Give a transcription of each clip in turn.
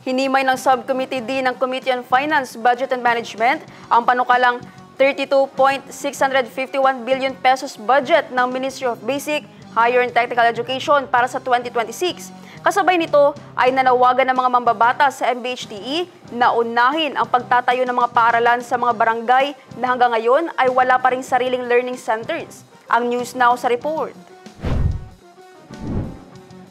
Hinimay ng Subcommittee D ng Committee on Finance, Budget and Management ang panukalang 32.651 billion pesos budget ng Ministry of Basic, Higher and Technical Education para sa 2026. Kasabay nito ay nanawagan ng mga mambabatas sa MBHTE na unahin ang pagtatayo ng mga paaralan sa mga barangay na hanggang ngayon ay wala pa ring sariling learning centers. Ang News Now sa report.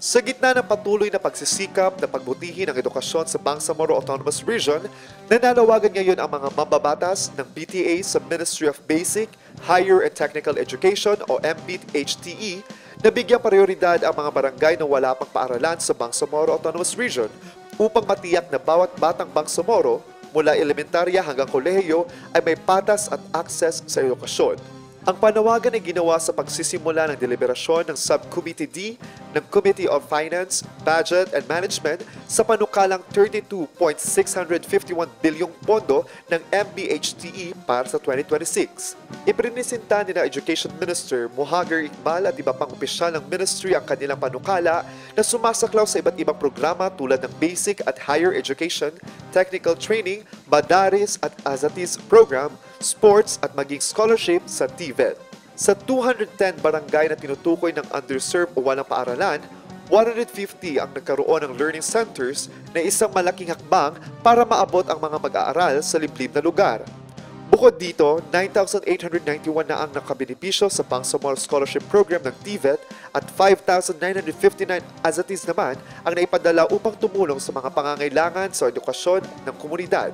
Sa gitna ng patuloy na pagsisikap na pagbutihin ang edukasyon sa Bangsamoro Autonomous Region, nananawagan ngayon ang mga mambabatas ng BTA sa Ministry of Basic, Higher and Technical Education o MBHTE na bigyang prioridad ang mga barangay na wala pang paaralan sa Bangsamoro Autonomous Region upang matiyak na bawat batang Bangsamoro mula elementarya hanggang kolehiyo ay may patas at akses sa edukasyon. Ang panawagan ay ginawa sa pagsisimula ng deliberasyon ng Subcommittee D ng Committee on Finance, Budget and Management sa panukalang 32.651 bilyong pondo ng MBHTE para sa 2026. Iprinisinta ni na Education Minister Mohagar Iqbal at iba pang opisyal ng ministry ang kanilang panukala na sumasaklaw sa iba't ibang programa tulad ng Basic at Higher Education, Technical Training, Badaris at Azatis Program, sports at maging scholarship sa TVET. Sa 210 barangay na tinutukoy ng underserved o walang paaralan, 150 ang nagkaroon ng learning centers na isang malaking hakbang para maabot ang mga mag-aaral sa liblib na lugar. Bukod dito, 9,891 na ang nakabenepisyo sa Bangsamoro Scholarship Program ng TVET at 5,959 Azatis naman ang naipadala upang tumulong sa mga pangangailangan sa edukasyon ng komunidad.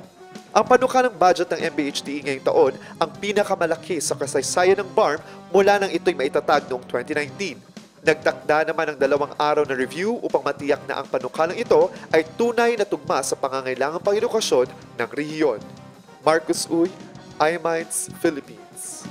Ang panukalang budget ng MBHTE ngayong taon ang pinakamalaki sa kasaysayan ng BARM mula nang ito'y maitatag noong 2019. Nagtakda naman ng 2 araw na review upang matiyak na ang panukalang ito ay tunay na tugma sa pangangailangang pang-edukasyon ng rehiyon. Marcus Uy, iMinds, Philippines.